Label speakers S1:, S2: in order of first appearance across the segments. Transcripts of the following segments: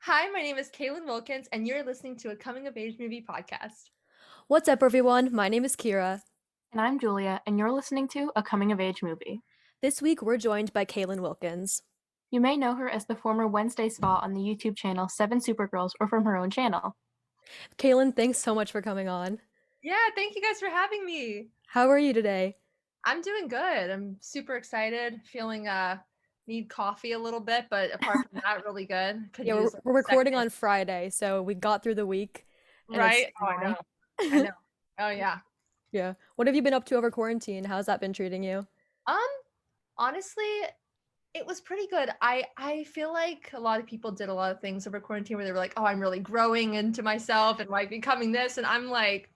S1: Hi, my name is Kaelyn Wilkins, and you're listening to a coming of age movie podcast.
S2: What's up, everyone? My name is Kira.
S3: And I'm Julia, and you're listening to a coming of age movie.
S2: This week, we're joined by Kaelyn Wilkins.
S3: You may know her as the former Wednesday spot on the YouTube channel 7Supergirls or from her own channel.
S2: Kaelyn, thanks so much for coming on.
S1: Yeah, thank you guys for having me.
S2: How are you today?
S1: I'm doing good. I'm super excited. Feeling need coffee a little bit, but apart from that, really good. Could
S2: Yeah, we're,
S1: use
S2: we're recording
S1: second.
S2: on Friday, so we got through the week, and
S1: Right? Oh, I know. I know. Oh yeah.
S2: Yeah. What have you been up to over quarantine? How's that been treating you?
S1: Um, Honestly, it was pretty good. I feel like a lot of people did a lot of things over quarantine where they were like, "Oh, I'm really growing into myself and like becoming this," and I'm like,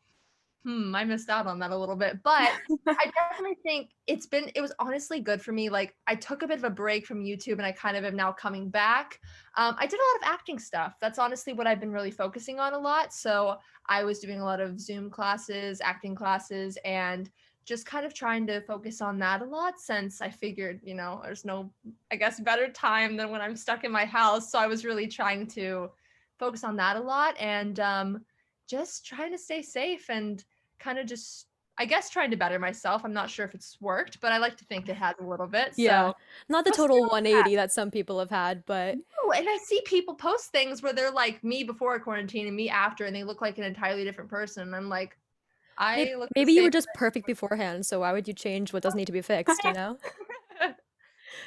S1: I missed out on that a little bit, but I definitely think it was honestly good for me. Like I took a bit of a break from YouTube and I kind of am now coming back. I did a lot of acting stuff. That's honestly what I've been really focusing on a lot. So I was doing a lot of Zoom classes, acting classes, and just kind of trying to focus on that a lot since I figured, there's no, I guess, better time than when I'm stuck in my house. So I was really trying to focus on that a lot and just trying to stay safe and kind of just I guess trying to better myself. I'm not sure if it's worked, but I like to think it has a little bit.
S2: Yeah,
S1: So
S2: not the
S1: mostly
S2: total
S1: all that.
S2: 180 that some people have had, but
S1: No, and I see people post things where they're like me before quarantine and me after, and they look like an entirely different person. And I'm like,
S2: maybe,
S1: I look the
S2: maybe you
S1: same.
S2: were just perfect beforehand, so why would you change what doesn't need to be fixed, you know?
S1: Man,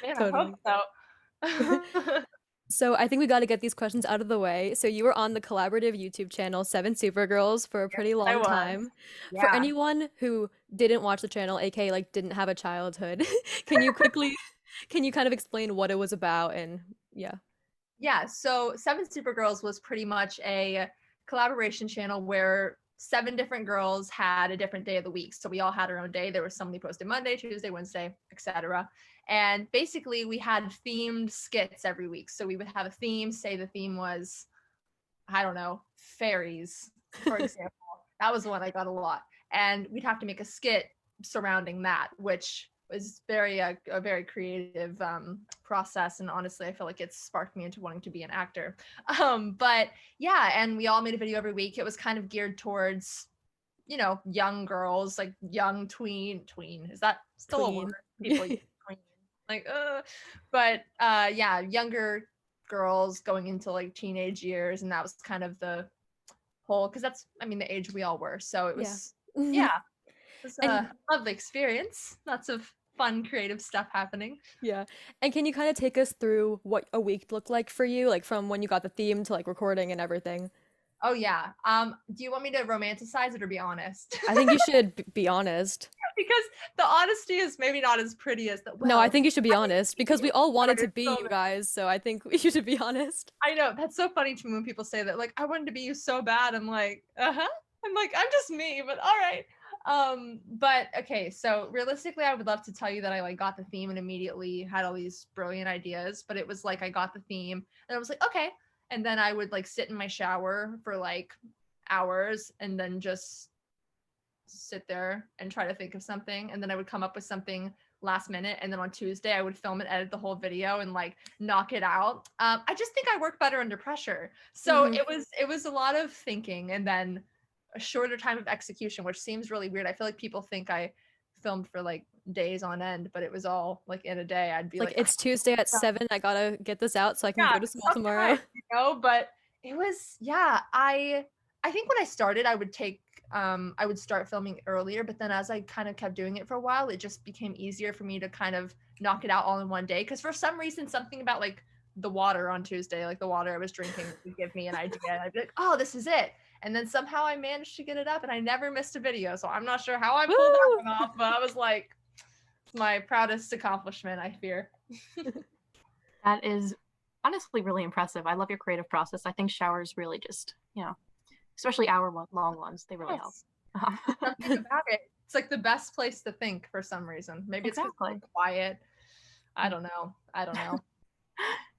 S1: I hope
S2: Totally.
S1: so.
S2: So I think we got to get these questions out of the way. So you were on the collaborative YouTube channel Seven Supergirls for a
S1: Yes,
S2: pretty
S1: I
S2: long
S1: was.
S2: time. For
S1: Yeah.
S2: anyone who didn't watch the channel, aka like didn't have a childhood, can you quickly can you kind of explain what it was about and yeah.
S1: Yeah, so Seven Supergirls was pretty much a collaboration channel where seven different girls had a different day of the week. So we all had our own day. There was somebody posted Monday, Tuesday, Wednesday, etc. And basically we had themed skits every week. So we would have a theme, say the theme was, I don't know, fairies, for example. That was the one I got a lot. And we'd have to make a skit surrounding that, which was a very creative process. And honestly, I feel like it sparked me into wanting to be an actor. But yeah, and we all made a video every week. It was kind of geared towards, young girls, like young tween. Is that still a word?
S2: Tween.
S1: People use tween. Like, but yeah, younger girls going into like teenage years, and that was kind of the whole, because that's, I mean, the age we all were. So it
S2: Yeah.
S1: was, yeah, it was
S2: And
S1: a lovely experience. Lots of fun, creative stuff happening.
S2: yeah. And can you kind of take us through what a week looked like for you, like from when you got the theme to like recording and everything?
S1: Oh yeah. Do you want me to romanticize it or be honest?
S2: I think you should be honest.
S1: Because the honesty is maybe not as pretty as the
S2: No, I
S1: well.
S2: think you should be
S1: I mean,
S2: honest because we all wanted to
S1: started
S2: be you
S1: filming.
S2: guys, so I think you should be honest.
S1: I know that's so funny to me when people say that. Like, I wanted to be you so bad. I'm like, uh-huh. I'm like, I'm just me, but all right. But okay, so realistically, I would love to tell you that I like got the theme and immediately had all these brilliant ideas, but it was like I got the theme and I was like, okay. And then I would like sit in my shower for like hours and then just sit there and try to think of something. And then I would come up with something last minute. And then on Tuesday, I would film and edit the whole video and like knock it out. I just think I work better under pressure. So
S2: Mhm.
S1: it was a lot of thinking and then a shorter time of execution, which seems really weird. I feel like people think I filmed for like days on end, but it was all like in a day. I'd be
S2: Like
S1: like,
S2: it's Tuesday at 7. I gotta get this out so I can
S1: yeah,
S2: go to school tomorrow.
S1: sometimes, but it was, yeah, I think when I started, I would start filming earlier, but then as I kind of kept doing it for a while, it just became easier for me to kind of knock it out all in one day. Cause for some reason, something about like the water on Tuesday, like the water I was drinking would give me an idea. And I'd be like, oh, this is it. And then somehow I managed to get it up and I never missed a video. So I'm not sure how I pulled that
S2: Woo!
S1: one off, but I was like, it's my proudest accomplishment, I fear.
S3: That is honestly really impressive. I love your creative process. I think showers really just, especially hour-long ones, they really help.
S1: Yes. Something about it. It's like the best place to think for some reason. Maybe it's because
S3: Exactly.
S1: it's quiet. I don't know. I don't know.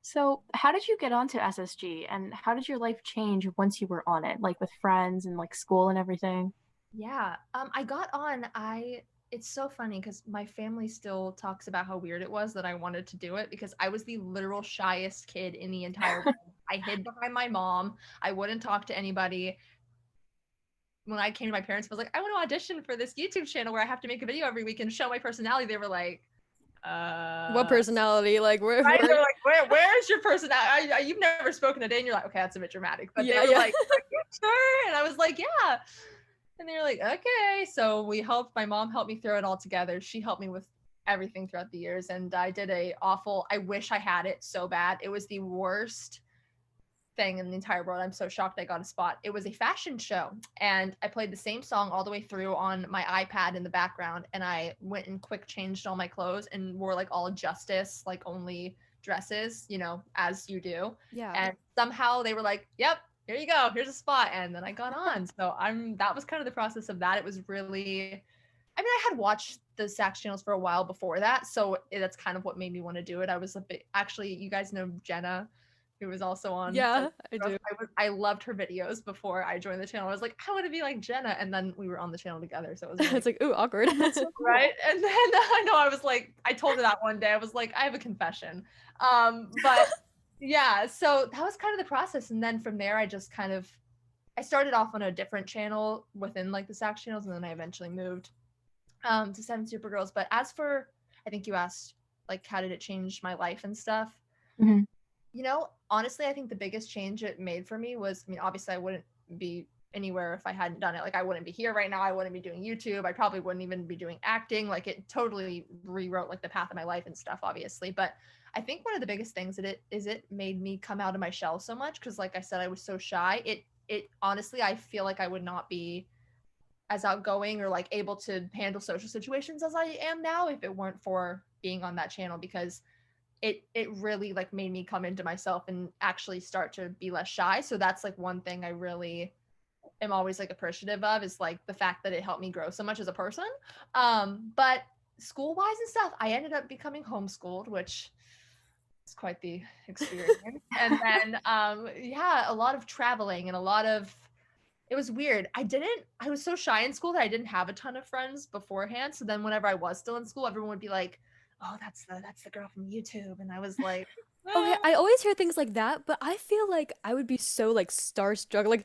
S3: So, how did you get onto SSG and how did your life change once you were on it, like with friends and like school and everything?
S1: Yeah. I got on. It's so funny because my family still talks about how weird it was that I wanted to do it because I was the literal shyest kid in the entire world. I hid behind my mom. I wouldn't talk to anybody. When I came to my parents, I was like, I want to audition for this YouTube channel where I have to make a video every week and show my personality. They were like,
S2: what personality? Like, where?
S1: Right? They're like, where's your personality? You've never spoken a day, and you're like, okay, that's a bit dramatic. But they were like, sure. And I was like, yeah. And they were like, okay. So my mom helped me throw it all together. She helped me with everything throughout the years. And I did I wish I had it so bad. It was the worst thing in the entire world. I'm so shocked I got a spot. It was a fashion show, and I played the same song all the way through on my iPad in the background, and I went and quick changed all my clothes and wore like all Justice, like only dresses, as you do.
S2: Yeah.
S1: And somehow they were like, yep, here you go, here's a spot. And then I got on. So that was kind of the process of that. It was really, I had watched the Sax channels for a while before that, so that's kind of what made me want to do it. I was a bit, actually, you guys know Jenna, who was also on.
S2: Yeah, I do.
S1: I loved her videos before I joined the channel. I was like, I want to be like Jenna. And then we were on the channel together. So it was like,
S2: it's like, ooh, awkward.
S1: Right. And then I know I was like, I told her that one day, I was like, I have a confession. But yeah, so that was kind of the process. And then from there, I just I started off on a different channel within like the Sax channels. And then I eventually moved to SevenSuperGirls. But as for, I think you asked, like, how did it change my life and stuff?
S3: Mm-hmm.
S1: Honestly, I think the biggest change it made for me was, obviously I wouldn't be anywhere if I hadn't done it. Like, I wouldn't be here right now. I wouldn't be doing YouTube. I probably wouldn't even be doing acting. Like, it totally rewrote like the path of my life and stuff, obviously. But I think one of the biggest things it made me come out of my shell so much. Cause like I said, I was so shy. It honestly, I feel like I would not be as outgoing or like able to handle social situations as I am now if it weren't for being on that channel, because it really like made me come into myself and actually start to be less shy. So that's like one thing I really am always like appreciative of, is like the fact that it helped me grow so much as a person. But school wise and stuff, I ended up becoming homeschooled, which is quite the experience. And then a lot of traveling and it was weird. I was so shy in school that I didn't have a ton of friends beforehand. So then whenever I was still in school, everyone would be like, oh, that's the girl from YouTube. And I was like,
S2: okay, I always hear things like that, but I feel like I would be so like starstruck, like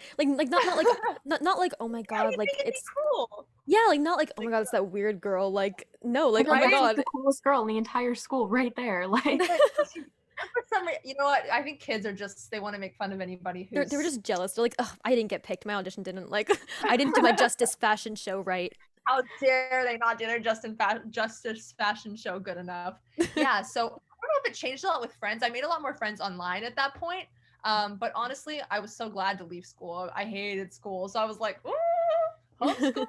S2: not like, oh my god, like it's
S1: cool.
S2: Yeah, like not like, oh my god, it's that weird girl. Like, no, like,
S3: right?
S2: Oh my god,
S3: the coolest girl in the entire school right there. Like,
S1: for some reason, you know what? I think kids are just, they want to make fun of anybody who's...
S2: they were just jealous. They're like, oh, I didn't get picked. My audition didn't, like, I didn't do my Justice fashion show right.
S1: How dare they not do their Justice fashion show good enough? Yeah, so I don't know if it changed a lot with friends. I made a lot more friends online at that point. But honestly, I was so glad to leave school. I hated school. So I was like, ooh, homeschool.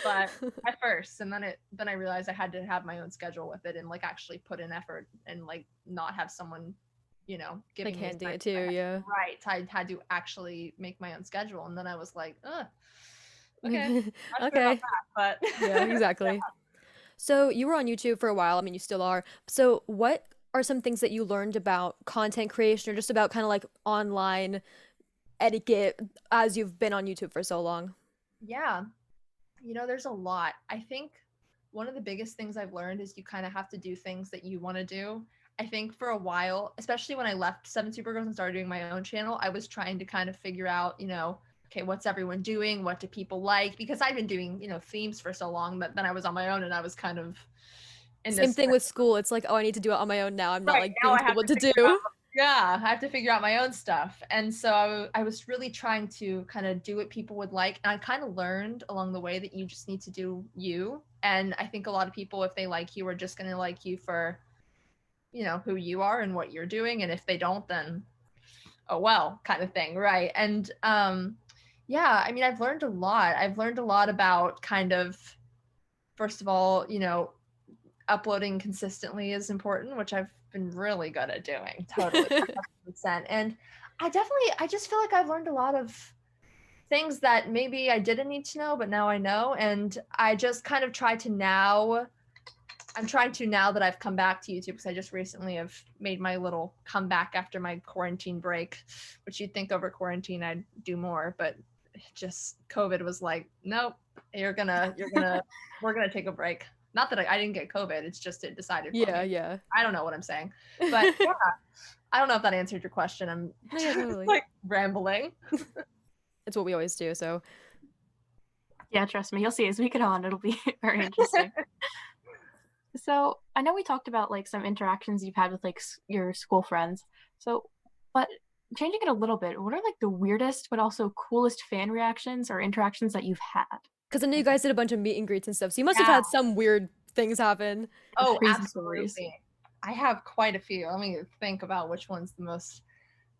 S1: But at first, and then I realized I had to have my own schedule with it and like actually put in effort and like not have someone, giving
S2: like
S1: me
S2: handing it to you, yeah.
S1: Right. I had to actually make my own schedule. And then I was like, okay.
S2: Okay.
S1: But
S2: yeah, exactly. Yeah. So you were on YouTube for a while. I mean, you still are. So what are some things that you learned about content creation or just about kind of like online etiquette as you've been on YouTube for so long?
S1: Yeah. There's a lot. I think one of the biggest things I've learned is you kind of have to do things that you want to do. I think for a while, especially when I left SevenSuperGirls and started doing my own channel, I was trying to kind of figure out, okay, what's everyone doing? What do people like? Because I'd been doing, themes for so long that then I was on my own and I was kind of
S2: in Same thing with school. It's like, oh, I need to do it on my own now. I'm not like being told what to do.
S1: Yeah, I have to figure out my own stuff. And so I was really trying to kind of do what people would like. And I kind of learned along the way that you just need to do you. And I think a lot of people, if they like you, are just going to like you for, who you are and what you're doing. And if they don't, then, oh, well, kind of thing. Right. And yeah, I mean, I've learned a lot. I've learned a lot about kind of, first of all, uploading consistently is important, which I've been really good at doing. Totally. 100%. And I just feel like I've learned a lot of things that maybe I didn't need to know, but now I know. And I just kind of I'm trying to now that I've come back to YouTube, because I just recently have made my little comeback after my quarantine break, which you'd think over quarantine I'd do more, but just COVID was like, nope, we're gonna take a break. Not that I didn't get COVID, it's just it decided for me.
S2: Yeah.
S1: I don't know what I'm saying. But yeah. I don't know if that answered your question. I'm
S2: No, yeah, totally.
S1: like rambling.
S2: It's what we always do. So
S3: Yeah, trust me, you'll see as we get on, it'll be very interesting. So I know we talked about like some interactions you've had with like your school friends. So, but changing it a little bit, what are like the weirdest but also coolest fan reactions or interactions that you've had?
S2: because I know you guys did a bunch of meet and greets and stuff, so you must have
S1: Yeah.
S2: had some weird things happen.
S1: Oh,
S3: Crazy
S1: absolutely.
S3: stories.
S1: I have quite a few. Let me think about which one's the most.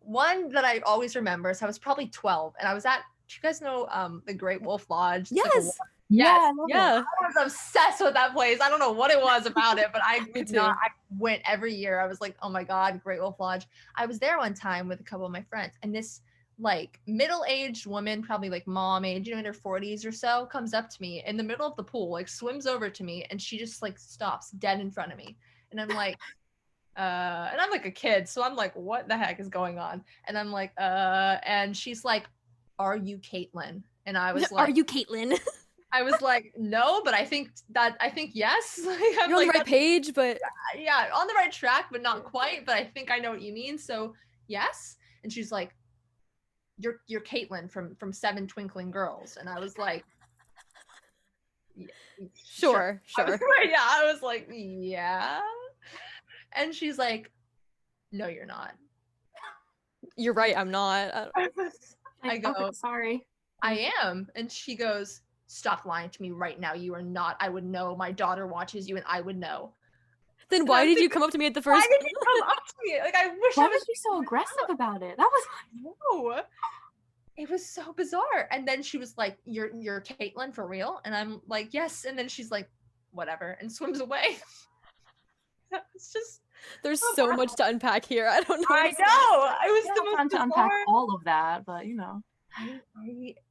S1: One that I always remember is I was probably 12 and I was at, do you guys know the Great Wolf Lodge? It's like a
S2: Yes.
S3: Yeah,
S1: Yes.
S3: I love it.
S2: Yeah.
S1: I was obsessed with that place. I don't know what it was about it, but I
S2: Me
S1: could
S2: too.
S1: not. I went every year. I was like, oh my God, Great Wolf Lodge. I was there one time with a couple of my friends, and this like middle-aged woman, probably like mom age, in her 40s or so, comes up to me in the middle of the pool, like swims over to me, and she just like stops dead in front of me. And I'm like, and I'm like a kid, so I'm like, what the heck is going on? And I'm like, and she's like, are you Caitlin? And I was like,
S2: Are you Caitlin?
S1: I was like, no, but I think yes. Like, I'm
S2: You're on
S1: like,
S2: the right page, but
S1: yeah, on the right track, but not quite. But I think I know what you mean. So yes. And she's like, you're Caitlin from Seven Twinkling Girls. And I was like,
S2: sure.
S1: I was like, yeah. And she's like, no, you're not.
S2: You're right, I'm not.
S1: I go,
S3: okay, sorry.
S1: I am. And she goes, stop lying to me right now. You are not. I would know. My daughter watches you and I would know.
S2: Then why did you come up to me at the first?
S1: Why did you come up to me? Like, I wish
S3: Why
S1: I was
S3: was you so aggressive about it? That was
S1: no. It was so bizarre. And then she was like, you're Caitlin for real? And I'm like, yes. And then she's like, whatever, and swims away. It's just
S2: There's so much to unpack here. I don't know.
S1: I know. It was
S3: yeah,
S1: the most
S3: time to
S1: bizarre.
S3: unpack all of that, but you know.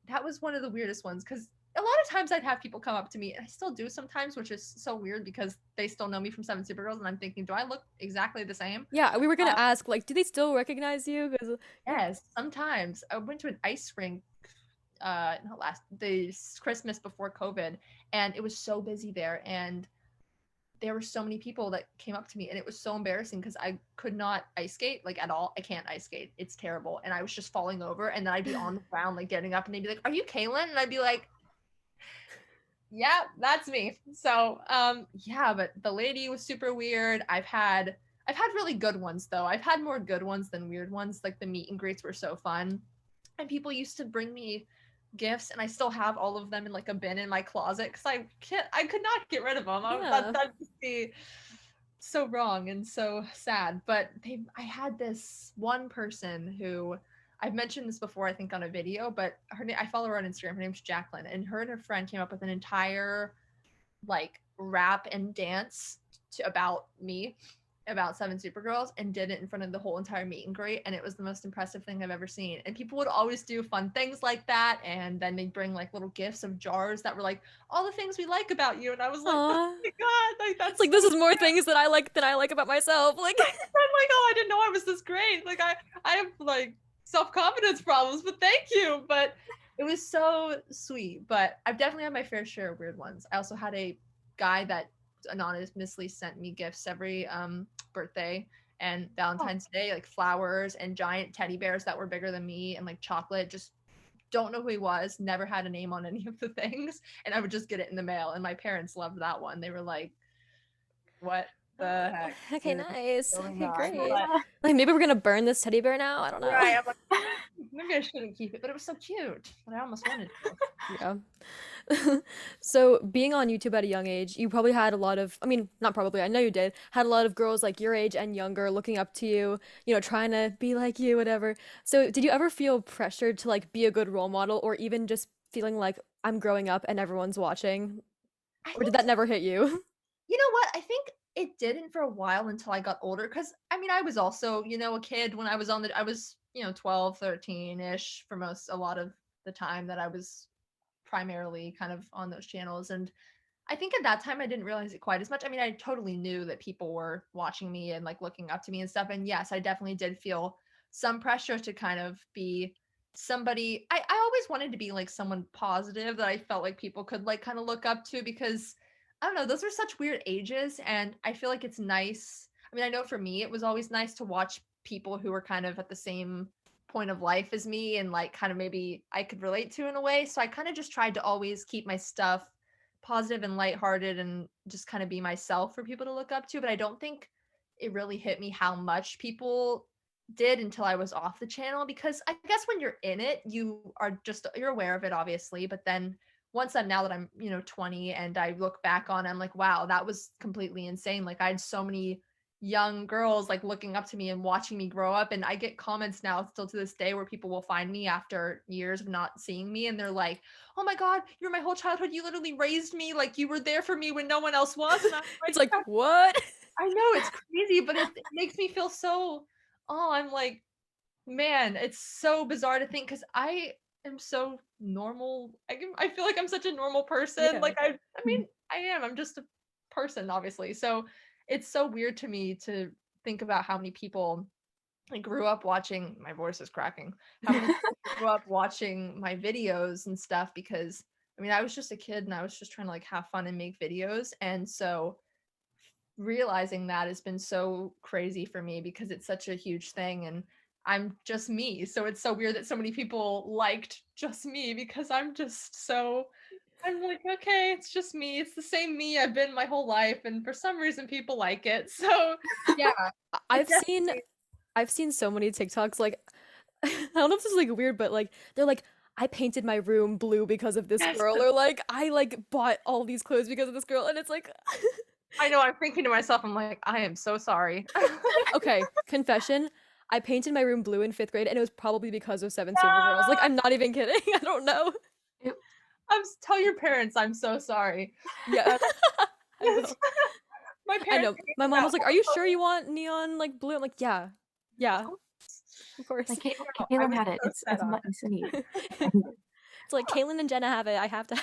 S1: That was one of the weirdest ones because a lot of times I'd have people come up to me, and I still do sometimes, which is so weird because they still know me from SevenSuperGirls, and I'm thinking, do I look exactly the same?
S2: Yeah, we were gonna ask, like, do they still recognize you? Because
S1: yes, sometimes. I went to an ice rink this Christmas before COVID, and it was so busy there, and there were so many people that came up to me, and it was so embarrassing because I could not ice skate like at all. I can't ice skate. It's terrible. And I was just falling over, and then I'd be on the ground like getting up, and they'd be like, are you Kaelyn? And I'd be like, yeah, that's me. So yeah, but the lady was super weird. I've had really good ones though. I've had more good ones than weird ones. Like the meet and greets were so fun, and people used to bring me gifts, and I still have all of them in like a bin in my closet because I could not get rid of them.
S2: Yeah.
S1: That'd be so wrong and so sad. But I had this one person who I've mentioned this before, I think on a video, but I follow her on Instagram. Her name's Jacqueline, and her and her friend came up with an entire like rap and dance about me, about SevenSuperGirls, and did it in front of the whole entire meet and greet, and it was the most impressive thing I've ever seen. And people would always do fun things like that, and then they'd bring like little gifts of jars that were like all the things we like about you, and I was like,
S2: Aww.
S1: oh my God, like that's
S2: like this is more things that I like about myself. Like
S1: I'm like, oh, I didn't know I was this great. Like I have like self-confidence problems, but thank you. But it was so sweet. But I've definitely had my fair share of weird ones. I also had a guy that anonymously sent me gifts every birthday and Valentine's Day, like flowers and giant teddy bears that were bigger than me and like chocolate. Just don't know who he was, never had a name on any of the things, and I would just get it in the mail. And my parents loved that one. They were like, what the heck?
S2: okay, nice.
S1: going
S2: Okay,
S1: on?
S2: great.
S1: But-
S2: Like maybe we're gonna burn this teddy bear now. I don't know.
S1: Right, I'm like, maybe I shouldn't keep it, but it was so cute. But I almost wanted to.
S2: Yeah. So being on YouTube at a young age, you probably had a lot of, I mean, not probably, I know you did, had a lot of girls like your age and younger looking up to you, you know, trying to be like you, whatever. So did you ever feel pressured to like be a good role model, or even just feeling like I'm growing up and everyone's watching? Or did that never hit you?
S1: You know what? I think it didn't for a while until I got older. Because I mean, I was also, you know, a kid when I was I was, you know, 12, 13-ish for a lot of the time that I was primarily kind of on those channels. And I think at that time I didn't realize it quite as much. I mean, I totally knew that people were watching me and like looking up to me and stuff. And yes, I definitely did feel some pressure to kind of be somebody. I always wanted to be like someone positive that I felt like people could like kind of look up to, because I don't know, those are such weird ages. And I feel like it's nice. I mean, I know for me, it was always nice to watch people who were kind of at the same point of life as me and like kind of maybe I could relate to in a way. So I kind of just tried to always keep my stuff positive and lighthearted and just kind of be myself for people to look up to. But I don't think it really hit me how much people did until I was off the channel, because I guess when you're in it, you're aware of it obviously, but then once now that I'm, 20 and I look back on it, I'm like, wow, that was completely insane. Like I had so many young girls like looking up to me and watching me grow up, and I get comments now still to this day where people will find me after years of not seeing me and they're like, oh my god, you're my whole childhood, you literally raised me, like you were there for me when no one else was. And I'm like,
S2: It's like, what?
S1: I know, it's crazy, but it makes me feel so, I'm like, man, it's so bizarre to think, because I am so normal. I feel like I'm such a normal person.
S2: Yeah.
S1: Like I mean, I am. I'm just a person, obviously. So it's so weird to me to think about how many people like grew up watching. My voice is cracking. How many people grew up watching my videos and stuff, because I mean, I was just a kid and I was just trying to like have fun and make videos, and so realizing that has been so crazy for me because it's such a huge thing and I'm just me. So it's so weird that so many people liked just me, because I'm like, okay, it's just me. It's the same me I've been my whole life. And for some reason people like it. So yeah.
S2: I've seen so many TikToks, like I don't know if this is like weird, but like they're like, I painted my room blue because of this
S1: Yes.
S2: girl, or like I like bought all these clothes because of this girl, and it's like
S1: I know, I'm thinking to myself, I'm like, I am so sorry.
S2: okay, confession. I painted my room blue in 5th grade, and it was probably because of SevenSuperGirls. Like, I'm not even kidding. I don't know.
S1: Tell your parents I'm so sorry.
S2: Yeah. I will.
S1: My
S2: I
S1: parents.
S2: know. My mom was like, "Are you sure you want neon like blue?" I'm like, "Yeah, yeah, of course."
S3: Like Kaelyn had it. It's what you see.
S2: It's like Kaelyn and Jenna have it. I have to.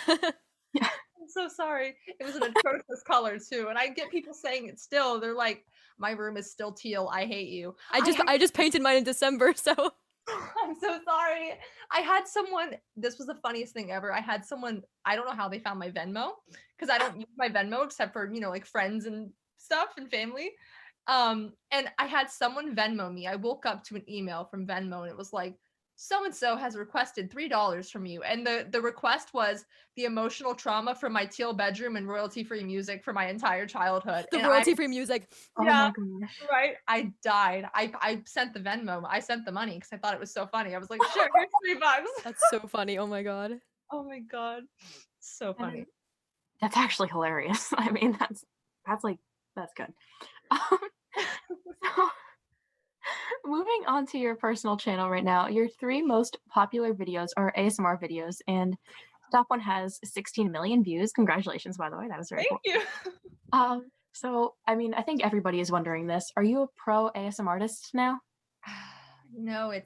S1: I'm so sorry. It was an atrocious color too, and I get people saying it still. They're like, "My room is still teal. I hate you."
S2: I just painted mine in December, so
S1: I'm so sorry. I had someone, this was the funniest thing ever. I had someone, I don't know how they found my Venmo, because I don't use my Venmo except for, like friends and stuff and family. And I had someone Venmo me. I woke up to an email from Venmo and it was like, so and so has requested $3 from you. And the request was the emotional trauma from my teal bedroom and royalty-free music for my entire childhood.
S2: the royalty-free music.
S1: Yeah, oh my gosh. Right. I died. I sent the Venmo. I sent the money because I thought it was so funny. I was like, sure, here's $3.
S2: That's so funny. Oh my god.
S1: Oh my god. So funny.
S3: That's actually hilarious. I mean, that's good. So, moving on to your personal channel right now, your 3 most popular videos are ASMR videos, and top one has 16 million views. Congratulations, by the way. That was very cool.
S1: Thank you.
S3: So, I mean, I think everybody is wondering this. Are you a pro ASMR artist now?
S1: No, I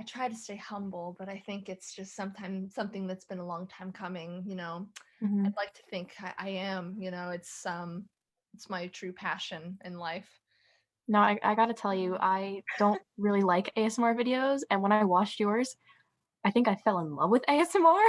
S1: try to stay humble, but I think it's just sometimes something that's been a long time coming,
S3: Mm-hmm.
S1: I'd like to think I am, it's my true passion in life.
S3: No, I gotta tell you, I don't really like ASMR videos, and when I watched yours, I think I fell in love with ASMR.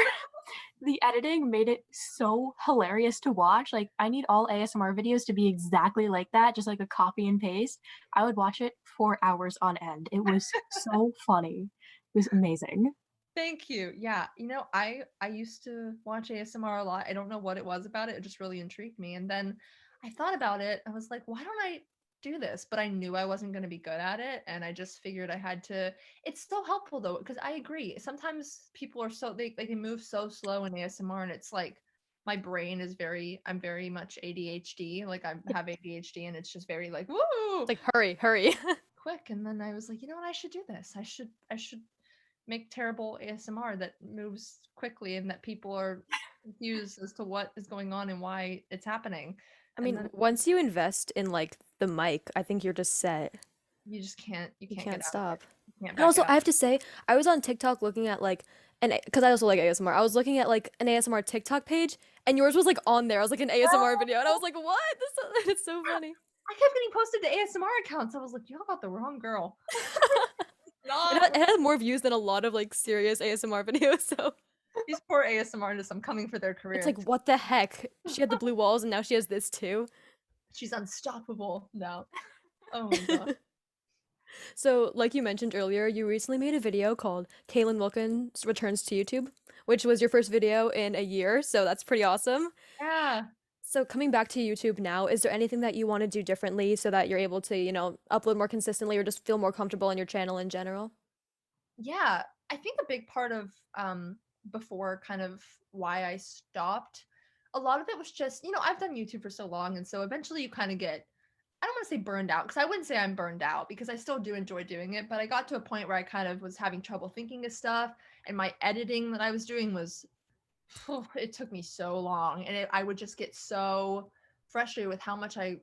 S3: The editing made it so hilarious to watch. Like, I need all ASMR videos to be exactly like that, just like a copy and paste. I would watch it for hours on end. It was so funny. It was amazing.
S1: Thank you. Yeah, I used to watch ASMR a lot. I don't know what it was about it. It just really intrigued me. And then I thought about it. I was like, why don't I do this? But I knew I wasn't going to be good at it, and I just figured I had to. It's so helpful though, because I agree. Sometimes people are they can move so slow in ASMR, and it's like my brain is I'm very much ADHD. Like I have ADHD, and it's just very like woo,
S2: It's like hurry.
S1: quick. And then I was like, you know what? I should do this. I should make terrible ASMR that moves quickly and that people are confused as to what is going on and why it's happening.
S2: I mean, once you invest in like the mic, I think you're just set.
S1: You just can't. You
S2: can't
S1: get
S2: stop.
S1: And
S2: also, I have to say, I was on TikTok looking at like because I also like ASMR. I was looking at like an ASMR TikTok page, and yours was like on there. I was like an ASMR video, and I was like, what? It's so funny.
S1: I kept getting posted to ASMR accounts. I was like, y'all got the wrong girl.
S2: It had more views than a lot of like serious ASMR videos. So
S1: these poor ASMR artists, I'm coming for their career.
S2: It's like, what the heck? She had the blue walls, and now she has this too.
S1: She's unstoppable now. Oh my god.
S2: So, like you mentioned earlier, you recently made a video called Kaelyn Wilkins Returns to YouTube, which was your first video in a year, so that's pretty awesome.
S1: Yeah.
S2: So, coming back to YouTube now, is there anything that you want to do differently so that you're able to, upload more consistently or just feel more comfortable on your channel in general?
S1: Yeah, I think a big part of before kind of why I stopped, a lot of it was just, I've done YouTube for so long, and so eventually you kind of get, I don't want to say burned out, because I wouldn't say I'm burned out because I still do enjoy doing it, but I got to a point where I kind of was having trouble thinking of stuff, and my editing that I was doing was, it took me so long, and I would just get so frustrated with how much I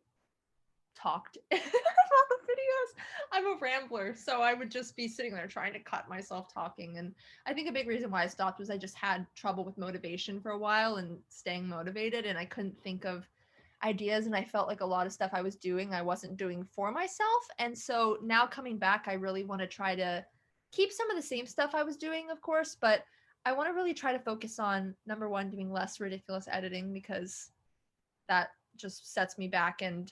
S1: talked about the videos. I'm a rambler, so I would just be sitting there trying to cut myself talking. And I think a big reason why I stopped was I just had trouble with motivation for a while and staying motivated, and I couldn't think of ideas, and I felt like a lot of stuff I was doing I wasn't doing for myself. And so now coming back, I really want to try to keep some of the same stuff I was doing, of course, but I want to really try to focus on, number one, doing less ridiculous editing, because that just sets me back, and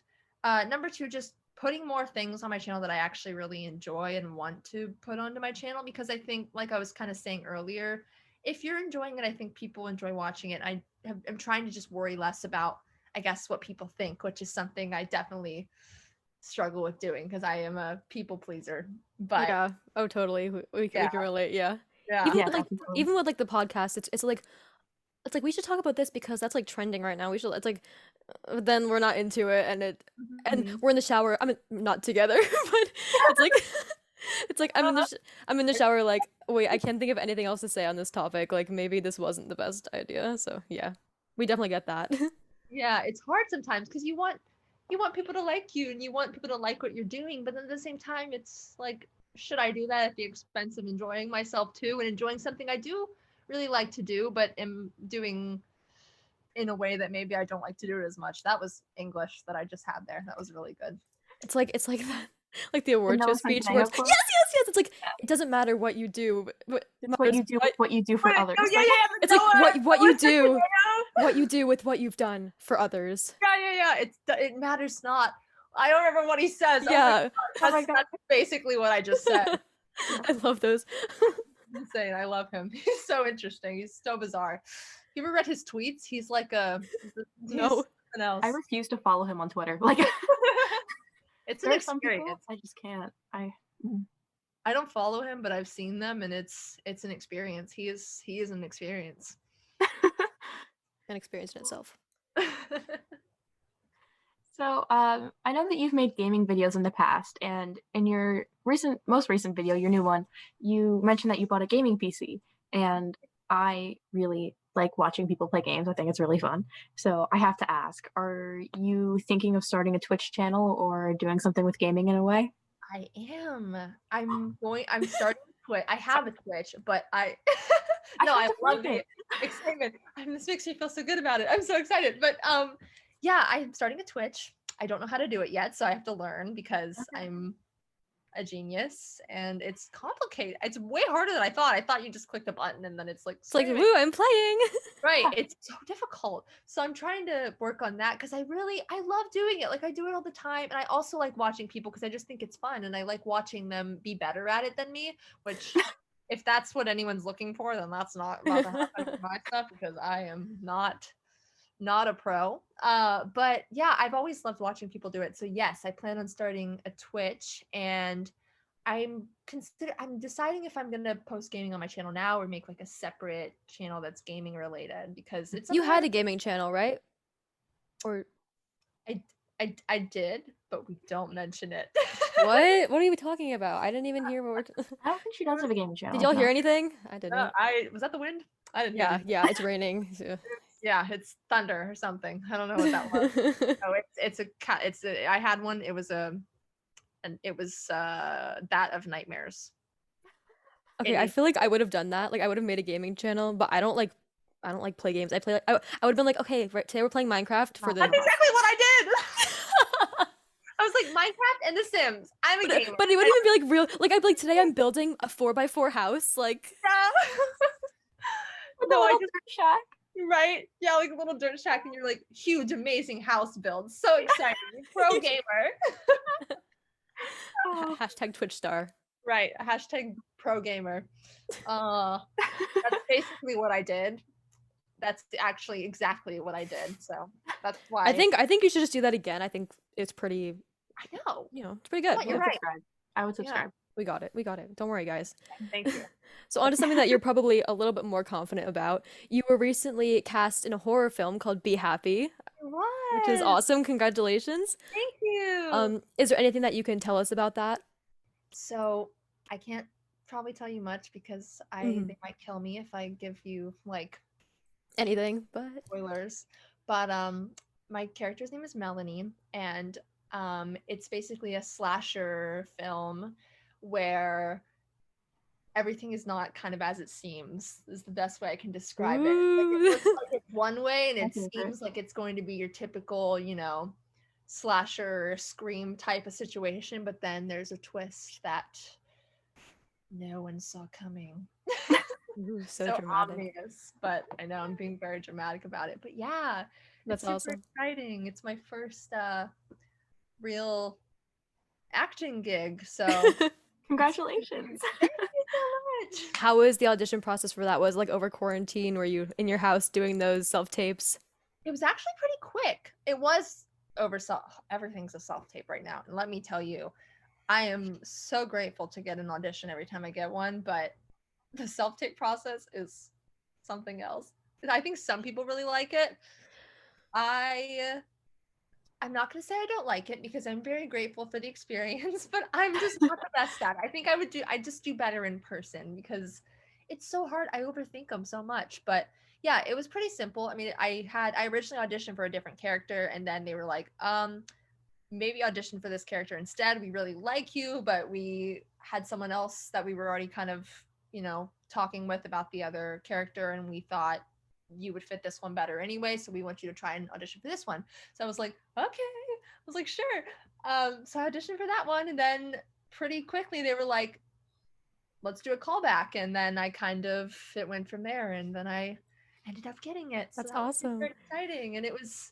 S1: number two, just putting more things on my channel that I actually really enjoy and want to put onto my channel, because I think, like I was kind of saying earlier, if you're enjoying it, I think people enjoy watching it. I'm trying to just worry less about, I guess, what people think, which is something I definitely struggle with doing because I am a people pleaser. But
S2: Yeah. Oh, totally. We
S1: yeah,
S2: can relate. Yeah.
S1: yeah,
S2: Even
S3: Yeah,
S2: with like
S3: definitely.
S2: even with like the podcast, it's like we should talk about this because that's like trending right now. We should. It's like then we're not into it, and
S1: Mhm.
S2: we're in the shower. I mean, not together, but it's like it's like I'm in the shower. Like, wait, I can't think of anything else to say on this topic. Like, maybe this wasn't the best idea. So yeah, we definitely get that.
S1: Yeah, it's hard sometimes because you want people to like you and you want people to like what you're doing, but then at the same time, it's like, should I do that at the expense of enjoying myself too, and enjoying something I do really like to do, but am doing in a way that maybe I don't like to do it as much. That was English that I just had there. That was really good.
S2: It's like that, like the
S3: The
S2: award show
S3: Noah
S2: speech where
S3: Centineo
S2: it's yes,
S3: quote.
S2: yes, yes. It's like
S3: Yeah.
S2: it doesn't matter what you do, but
S3: It's what you do with what you do for others.
S1: Oh yeah,
S3: Like,
S1: yeah,
S2: it's like what you do,
S1: yeah,
S2: what you do with what you've done for others.
S1: yeah. It matters not. I don't remember what he says.
S2: Yeah.
S3: oh my God.
S1: That's basically what I just said.
S2: I love those.
S1: Insane. I love him. He's so interesting. He's so bizarre. You ever read his tweets? He's like he's
S2: No.
S1: something else.
S3: I refuse to follow him on Twitter. Like,
S1: It's an
S3: there are some people
S1: experience.
S3: I just can't.
S1: I don't follow him, but I've seen them, and it's an experience. He is an experience.
S2: An experience in itself.
S3: So, I know that you've made gaming videos in the past, and in your most recent video, your new one, you mentioned that you bought a gaming PC, and I really like watching people play games. I think it's really fun. So I have to ask, are you thinking of starting a Twitch channel or doing something with gaming in a way?
S1: I am. I'm starting Twitch. I have a Twitch, but I no,
S3: I
S1: I
S3: have to
S1: love
S3: find
S1: the excitement. This makes me feel so good about it. I'm so excited. But yeah, I'm starting a Twitch. I don't know how to do it yet, so I have to learn because
S3: Okay.
S1: I'm a genius and it's complicated. It's way harder than I thought. I thought you just click the button and then it's like
S2: It's like,
S1: streaming.
S2: woo, I'm playing.
S1: Right. It's so difficult. So I'm trying to work on that because I love doing it. Like I do it all the time. And I also like watching people because I just think it's fun. And I like watching them be better at it than me, which if that's what anyone's looking for, then that's not about to happen with my stuff because I am not a pro. But yeah, I've always loved watching people do it. So yes, I plan on starting a Twitch, and I'm deciding if I'm gonna post gaming on my channel now or make like a separate channel that's gaming related because it's
S2: You
S1: something
S2: had a gaming channel, right? Or
S1: I did, but we don't mention it.
S2: what? What are you talking about? I didn't even hear what we're
S3: I don't think she does have a gaming channel.
S2: Did y'all
S3: no.
S2: hear anything? I didn't.
S1: Was that the wind? I didn't hear
S2: Yeah,
S1: anything.
S2: yeah, it's raining. So.
S1: Yeah, it's thunder or something. I don't know what that was. No, I had one. It was that of nightmares.
S2: Okay, I feel like I would have done that. Like I would have made a gaming channel, but I don't like play games. I play like I would have been like, okay, right, today we're playing Minecraft for the
S1: That's exactly what I did. I was like Minecraft and The Sims. I'm a gamer.
S2: But it wouldn't even be like real. Like I'd be like, today I'm building a 4x4 house. Like
S1: No, I just
S3: dirt shack.
S1: right? Yeah, like a little dirt shack, and you're like huge, amazing house build. So exciting, pro gamer.
S3: Oh.
S2: Hashtag Twitch star.
S1: Right. Hashtag pro gamer. That's basically what I did. That's actually exactly what I did. So that's why
S2: I think you should just do that again. I think it's pretty,
S1: I know.
S2: it's pretty good.
S1: Well,
S3: I
S1: you're
S3: would
S1: right.
S3: subscribe. I would subscribe.
S2: We got it. We got it. Don't worry, guys.
S1: Thank you.
S2: So on to something that you're probably a little bit more confident about. You were recently cast in a horror film called Be Happy, which is
S1: What?
S2: awesome. Congratulations.
S1: Thank you.
S2: Is there anything that you can tell us about that?
S1: So I can't probably tell you much because
S2: Mhm.
S1: they might kill me if I give you like
S2: Anything, but
S1: spoilers. But my character's name is Melanie, and it's basically a slasher film where everything is not kind of as it seems, is the best way I can describe it. Like, it
S2: Ooh.
S1: looks like it's one way and it
S3: That's okay.
S1: seems like it's going to be your typical, slasher scream type of situation, but then there's a twist that no one saw coming.
S2: Ooh, so dramatic.
S1: Obvious, but I know I'm being very dramatic about it. But yeah,
S2: That's
S1: it's super
S2: awesome.
S1: exciting. It's my first real acting gig, so
S3: Congratulations.
S1: thank you so much.
S2: How was the audition process for that? Was it, like, over quarantine? Were you in your house doing those self-tapes?
S1: It was actually pretty quick. It was over everything's a self-tape right now. And let me tell you, I am so grateful to get an audition every time I get one, but the self-tape process is something else. I think some people really like it. I'm not going to say I don't like it because I'm very grateful for the experience, but I'm just not the best at it. I just do better in person because it's so hard. I overthink them so much. But yeah, it was pretty simple. I mean, I originally auditioned for a different character and then they were like, maybe audition for this character instead. We really like you, but we had someone else that we were already kind of, talking with about the other character and we thought you would fit this one better anyway, so we want you to try and audition for this one. So I was like, okay. I was like, sure. So I auditioned for that one, and then pretty quickly they were like, let's do a callback, and then it went from there, and then I ended up getting it. So
S2: That's
S1: that was
S2: awesome.
S1: super exciting, and it was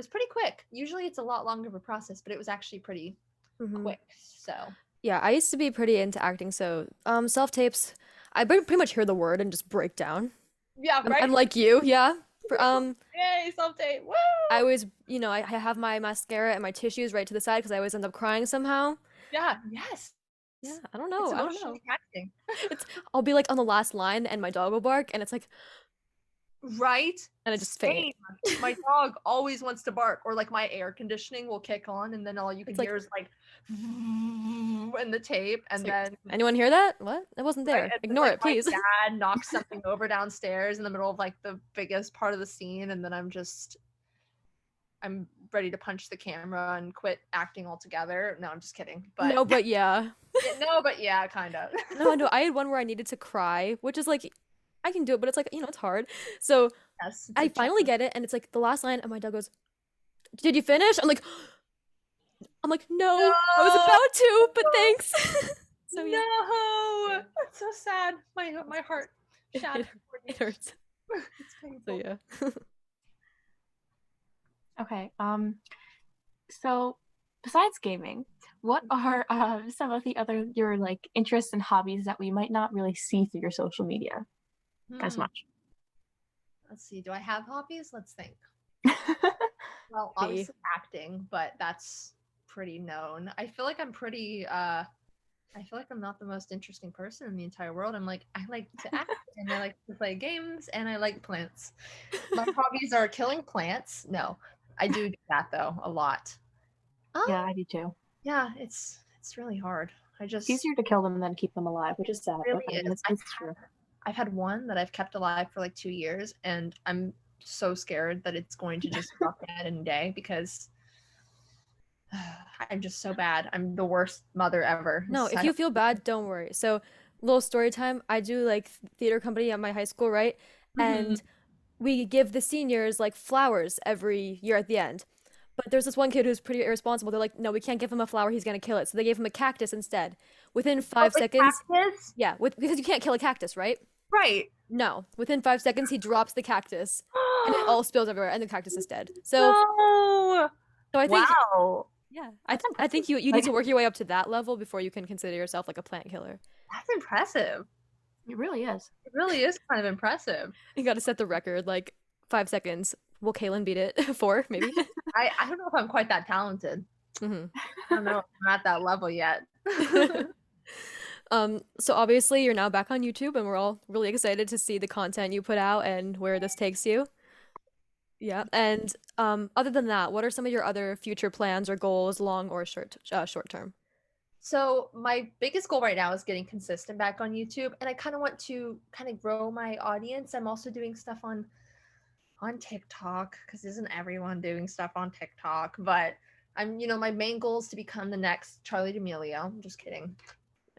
S1: pretty quick. Usually it's a lot longer of a process, but it was actually pretty quick. So
S2: Yeah, I used to be pretty into acting, so self-tapes, I pretty much hear the word and just break down.
S1: yeah,
S2: I'm,
S1: right.
S2: I'm like you, yeah.
S1: Yay, self-tape! Woo!
S2: I always, I have my mascara and my tissues right to the side because I always end up crying somehow.
S1: Yeah, yes.
S2: Yeah, I don't know.
S1: It's
S2: I don't know.
S1: emotionally taxing.
S2: I'll be like on the last line and my dog will bark and it's like,
S1: Right?
S2: and I just
S1: Same.
S2: faint.
S1: My dog always wants to bark, or like my air conditioning will kick on, and then all you can
S2: It's like-
S1: hear is like and the tape, and
S2: It's like,
S1: then
S2: anyone hear that? What? It wasn't there.
S1: right, and then,
S2: Ignore
S1: like,
S2: it, please.
S1: My dad knocks something over downstairs in the middle of like the biggest part of the scene, and then I'm ready to punch the camera and quit acting altogether. No, I'm just kidding. But
S2: No, but yeah.
S1: yeah, kind of.
S2: No, I had one where I needed to cry, which is like, I can do it, but it's like, it's hard. So
S1: Yes, it's
S2: I
S1: a
S2: finally
S1: challenge.
S2: get it, and it's like the last line, and my dog goes, "Did you finish?" I'm like, no, I was about to, but thanks. So yeah,
S1: No, that's so sad. My heart shattered.
S2: it hurts.
S1: It's painful.
S2: So yeah.
S3: Okay. So besides gaming, what are some of your like interests and hobbies that we might not really see through your social media as
S1: Hmm.
S3: much?
S1: Let's see. Do I have hobbies? Let's think. Well,
S2: Me.
S1: obviously acting, but that's pretty known. I feel like I'm not the most interesting person in the entire world. I like to act and I like to play games and I like plants. My hobbies are killing plants. No, I do that though a lot.
S3: Yeah, I do too.
S1: Yeah, it's really hard.
S3: It's easier to kill them than keep them alive, which is sad.
S1: It really
S3: but I mean,
S1: is.
S3: it's true.
S1: I've had one that I've kept alive for like 2 years, and I'm so scared that it's going to just drop dead in a day because I'm just so bad. I'm the worst mother ever.
S2: No, if you feel bad, don't worry. So, little story time. I do like theater company at my high school, right? And we give the seniors like flowers every year at the end. But there's this one kid who's pretty irresponsible. They're like, no, we can't give him a flower. He's gonna kill it. So they gave him a cactus instead. Within 5 seconds,
S1: Cactus?
S2: yeah, because you can't kill a cactus, right?
S1: Right.
S2: No, within 5 seconds, he drops the cactus, and it all spills everywhere, and the cactus is dead. So,
S1: No.
S2: so I think,
S1: Wow.
S2: Yeah,
S3: That's
S2: I think you
S3: impressive.
S2: need to work your way up to that level before you can consider yourself like a plant killer.
S1: That's impressive.
S3: It really is.
S1: It really is kind of impressive.
S2: You got to set the record like 5 seconds. Will Kaelyn beat it? 4 maybe.
S1: I don't know if I'm quite that talented.
S2: Hmm.
S1: I don't know if I'm at that level yet.
S2: So obviously you're now back on YouTube, and we're all really excited to see the content you put out and where this takes you. Yeah, and other than that, what are some of your other future plans or goals, long or short term?
S1: So my biggest goal right now is getting consistent back on YouTube, and I kind of want to kind of grow my audience. I'm also doing stuff on TikTok because isn't everyone doing stuff on TikTok? But I'm, my main goal is to become the next Charlie D'Amelio. I'm just kidding.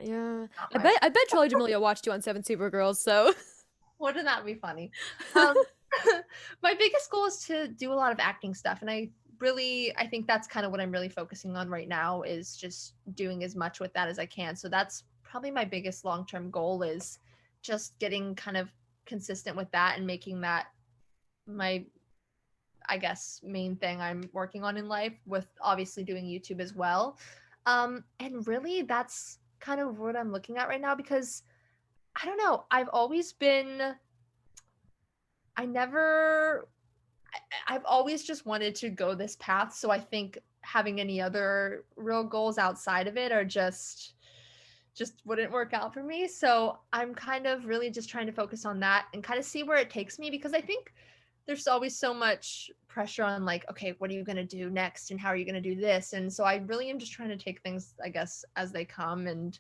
S2: Yeah,
S1: Not
S2: I
S1: my
S2: bet Charlie D'Amelio watched you on 7Supergirls, so
S1: Wouldn't that be funny? My biggest goal is to do a lot of acting stuff, and I think that's kind of what I'm really focusing on right now is just doing as much with that as I can. So that's probably my biggest long-term goal is just getting kind of consistent with that and making that my, I guess, main thing I'm working on in life, with obviously doing YouTube as well. And really that's kind of what I'm looking at right now, because I don't know, I never I've always just wanted to go this path. So I think having any other real goals outside of it are just wouldn't work out for me. So I'm kind of really just trying to focus on that and kind of see where it takes me, because I think there's always so much pressure on like, okay, what are you going to do next and how are you going to do this? And so I really am just trying to take things, I guess, as they come and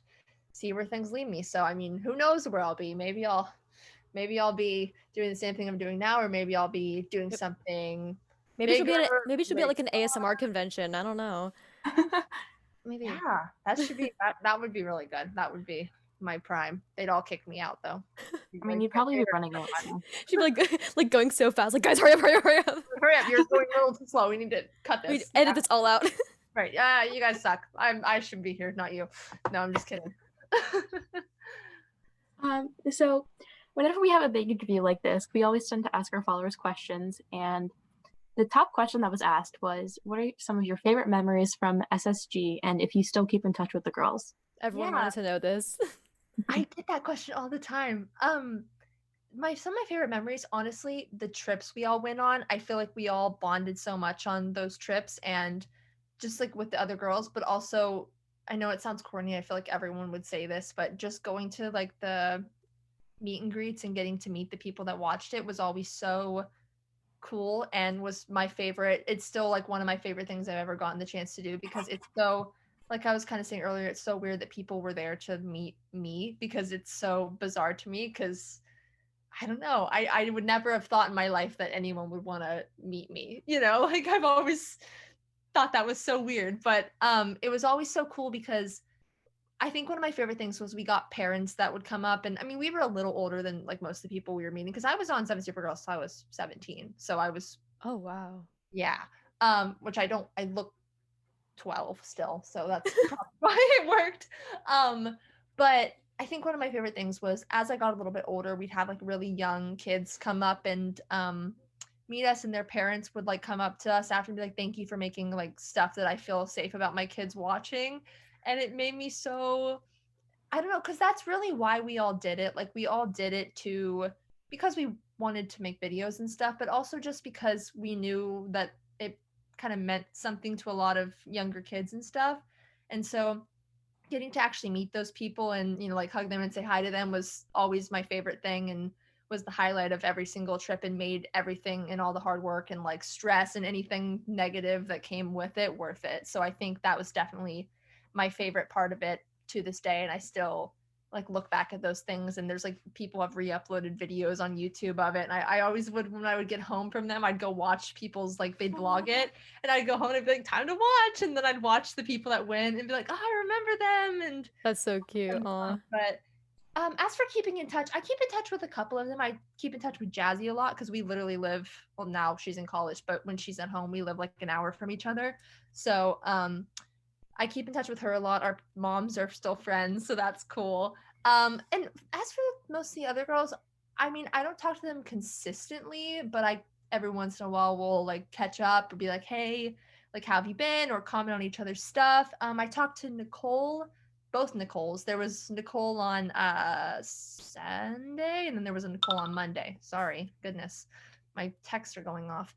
S1: see where things lead me. So I mean, who knows where I'll be? Maybe I'll be doing the same thing I'm doing now, or maybe I'll be doing
S2: Yep.
S1: something
S2: maybe she'll
S1: bigger.
S2: be at maybe she'll be at
S1: Like,
S2: like an ASMR convention. I don't know. Maybe.
S1: yeah, that would be really good. That would be my prime. They'd all kick me out though. Be
S3: I mean,
S1: like,
S3: you'd probably be running late soon.
S2: She'd be like like going so fast, like guys, hurry up, hurry up, hurry up.
S1: hurry up, you're going a little too slow. We need to cut
S2: We
S1: this.
S2: edit this all out.
S1: Right. Yeah, you guys suck. I should be here, not you. No, I'm just kidding.
S3: So whenever we have a big interview like this, we always tend to ask our followers questions, and the top question that was asked was, what are some of your favorite memories from SSG, and if you still keep in touch with the girls?
S2: Everyone
S1: Yeah.
S2: wanted to know this.
S1: I get that question all the time. Some of my favorite memories, honestly, the trips we all went on. I feel like we all bonded so much on those trips, and just like with the other girls, but also I know it sounds corny. I feel like everyone would say this, but just going to like the meet and greets and getting to meet the people that watched it was always so cool and was my favorite. It's still like one of my favorite things I've ever gotten the chance to do, because it's so, like I was kind of saying earlier, it's so weird that people were there to meet me, because it's so bizarre to me, because I don't know. I would never have thought in my life that anyone would want to meet me. Like I've always thought that was so weird, but it was always so cool, because I think one of my favorite things was we got parents that would come up, and I mean we were a little older than like most of the people we were meeting, because I was on 7 Supergirls till I was 17, so I was,
S2: Oh wow.
S1: yeah, which I look 12 still, so that's probably why it worked. But I think one of my favorite things was as I got a little bit older, we'd have like really young kids come up and meet us, and their parents would like come up to us after and be like, thank you for making like stuff that I feel safe about my kids watching. And it made me so, I don't know, because that's really why we all did it. Like we all did it because we wanted to make videos and stuff, but also just because we knew that it kind of meant something to a lot of younger kids and stuff. And so getting to actually meet those people and like hug them and say hi to them was always my favorite thing, and was the highlight of every single trip, and made everything and all the hard work and like stress and anything negative that came with it worth it. So I think that was definitely my favorite part of it to this day, and I still like look back at those things, and there's like people have re-uploaded videos on YouTube of it, and I always would, when I would get home from them, I'd go watch people's, like they'd vlog it, and I'd go home and I'd be like, time to watch, and then I'd watch the people that win and be like, oh, I remember them. And
S2: That's so cute. Aw.
S1: but as for keeping in touch, I keep in touch with a couple of them. I keep in touch with Jazzy a lot, because we literally live, well now she's in college, but when she's at home we live like an hour from each other. So I keep in touch with her a lot. Our moms are still friends, so that's cool. And as for most of the other girls, I mean, I don't talk to them consistently, but I every once in a while will like catch up or be like, hey, like, how have you been, or comment on each other's stuff. I talked to both Nicoles. There was Nicole on Sunday, and then there was a Nicole on Monday. Sorry, goodness, my texts are going off.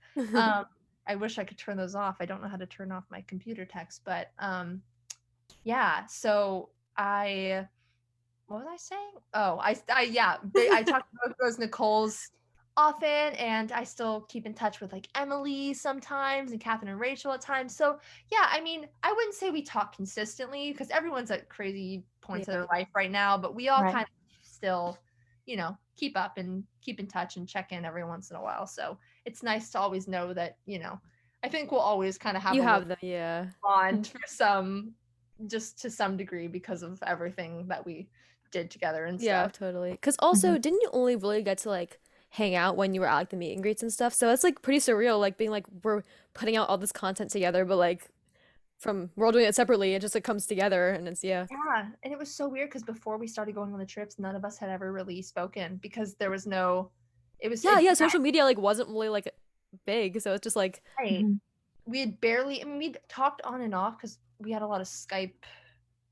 S1: I wish I could turn those off. I don't know how to turn off my computer text, but yeah. So what was I saying? Oh, I talked to both those Nicoles often, and I still keep in touch with like Emily sometimes and Catherine and Rachel at times. So yeah, I mean, I wouldn't say we talk consistently because everyone's at crazy points of their life right now, but we all kind of still, keep up and keep in touch and check in every once in a while. So it's nice to always know that, I think we'll always kind of have
S2: them,
S1: bond for just to some degree because of everything that we did together and stuff.
S2: Yeah, totally. Because also, didn't you only really get to like hang out when you were at like the meet and greets and stuff? So it's like pretty surreal, like being like we're putting out all this content together, but like we're all doing it separately. It just like comes together, and it's
S1: Yeah, and it was so weird because before we started going on the trips, none of us had ever really spoken because there was no. It was
S2: social media like wasn't really like big, so it's just like
S1: we had barely. I mean, we talked on and off because we had a lot of Skype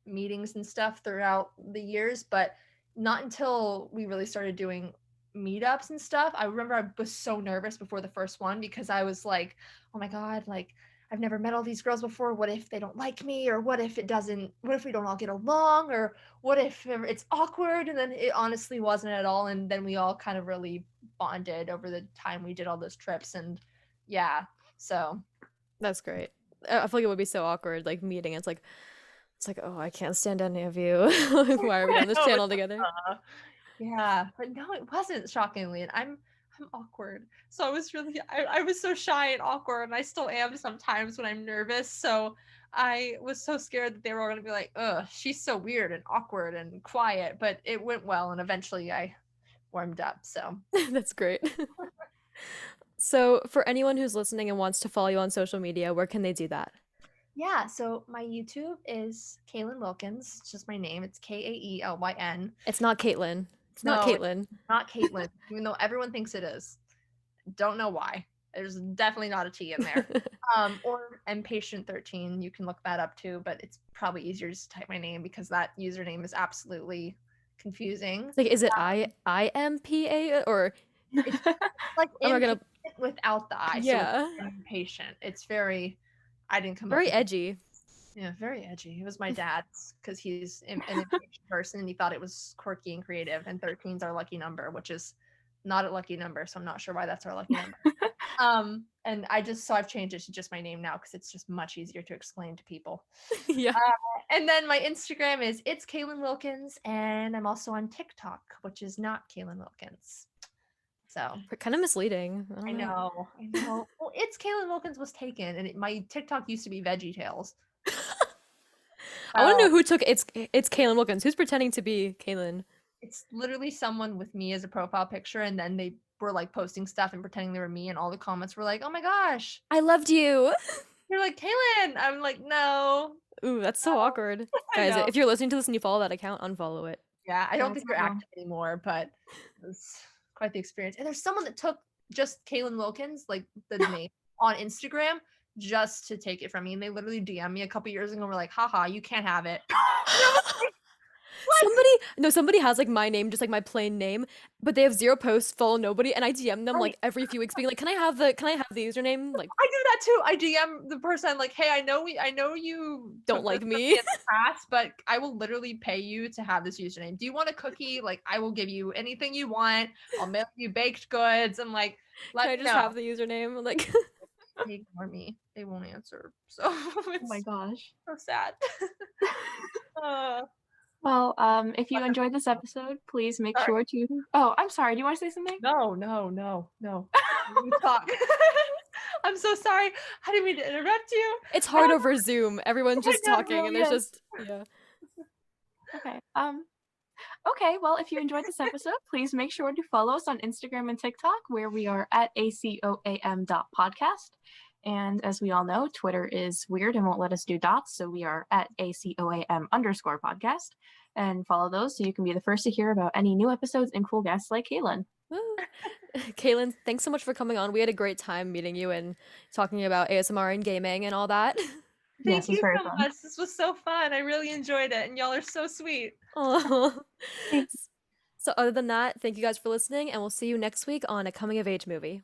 S1: meetings and stuff throughout the years, but not until we really started doing meetups and stuff. I remember I was so nervous before the first one because I was like, oh my god, like I've never met all these girls before. What if they don't like me, or what if we don't all get along, or what if it's awkward? And then it honestly wasn't at all, and then we all kind of really bonded over the time we did all those trips. And yeah, so
S2: that's great. I feel like it would be so awkward like meeting. It's like oh, I can't stand any of you. Why are we on this channel together?
S1: Yeah, but no, it wasn't, shockingly, and I'm awkward. So I was really I was so shy and awkward, and I still am sometimes when I'm nervous. So I was so scared that they were all gonna be like, ugh, she's so weird and awkward and quiet. But it went well, and eventually I warmed up. So
S2: that's great. So for anyone who's listening and wants to follow you on social media, where can they do that?
S1: Yeah, so my YouTube is Kaelyn Wilkins. It's just my name. It's Kaelyn.
S2: It's not Caitlin. It's not Caitlin.
S1: It's not Caitlin, even though everyone thinks it is. Don't know why. There's definitely not a T in there. Or mpatient13. You can look that up too, but it's probably easier just to type my name because that username is absolutely confusing.
S2: Like, is it IMPA or?
S1: It's like without the I.
S2: Yeah.
S1: So impatient. It's very. I didn't come
S2: very
S1: up
S2: edgy.
S1: Yeah, very edgy. It was my dad's because he's an impatient person and he thought it was quirky and creative. And 13 is our lucky number, which is not a lucky number, so I'm not sure why that's our lucky number. And I've changed it to just my name now because it's just much easier to explain to people.
S2: Yeah.
S1: And then my Instagram is It's Kaelyn Wilkins, and I'm also on TikTok, which is not Kaelyn Wilkins. So
S2: kind of misleading.
S1: I know. Well, It's Kaelyn Wilkins was taken, and my TikTok used to be Veggie Tales.
S2: I want to know who took It's Kaelyn Wilkins. Who's pretending to be Kaelyn?
S1: It's literally someone with me as a profile picture, and then they were like posting stuff and pretending they were me, and all the comments were like, "Oh my gosh,
S2: I loved you."
S1: You're like, Kaelyn. I'm like, no.
S2: Ooh, that's so awkward. Guys, if you're listening to this and you follow that account, unfollow it.
S1: Yeah, I don't think they're active anymore, but it's quite the experience. And there's someone that took just Kaelyn Wilkins, like the name, on Instagram just to take it from me. And they literally DM'd me a couple years ago and were like, haha, you can't have it.
S2: Somebody has like my name, just like my plain name, but they have 0 posts, follow nobody, and I DM them like every few weeks being like, can I have the username? Like,
S1: I do that too. I DM the person like, hey, I know you
S2: don't like me
S1: in the past, but I will literally pay you to have this username. Do you want a cookie? Like, I will give you anything you want. I'll mail you baked goods. I'm like,
S2: can I just have the username? Like,
S1: they ignore me. They won't answer. So
S3: oh my gosh,
S1: so sad.
S3: Well, if you enjoyed this episode, please make sure to. Oh, I'm sorry. Do you want to say something?
S1: No. You talk. I'm so sorry. I didn't mean to interrupt you.
S2: It's hard over Zoom. Everyone's just talking, and there's just
S3: Okay. Okay. Well, if you enjoyed this episode, please make sure to follow us on Instagram and TikTok, where we are at acoam.podcast. And as we all know, Twitter is weird and won't let us do dots, so we are at ACOAM_podcast. And follow those so you can be the first to hear about any new episodes and cool guests like Kaelyn.
S2: Kaylin, thanks so much for coming on. We had a great time meeting you and talking about ASMR and gaming and all that.
S1: Thank
S3: Yes, it's
S1: you
S3: very
S1: so
S3: fun.
S1: much. This was so fun. I really enjoyed it, and y'all are so sweet.
S2: Oh.
S3: Thank
S2: So other than that, thank you guys for listening, and we'll see you next week on a coming of age movie.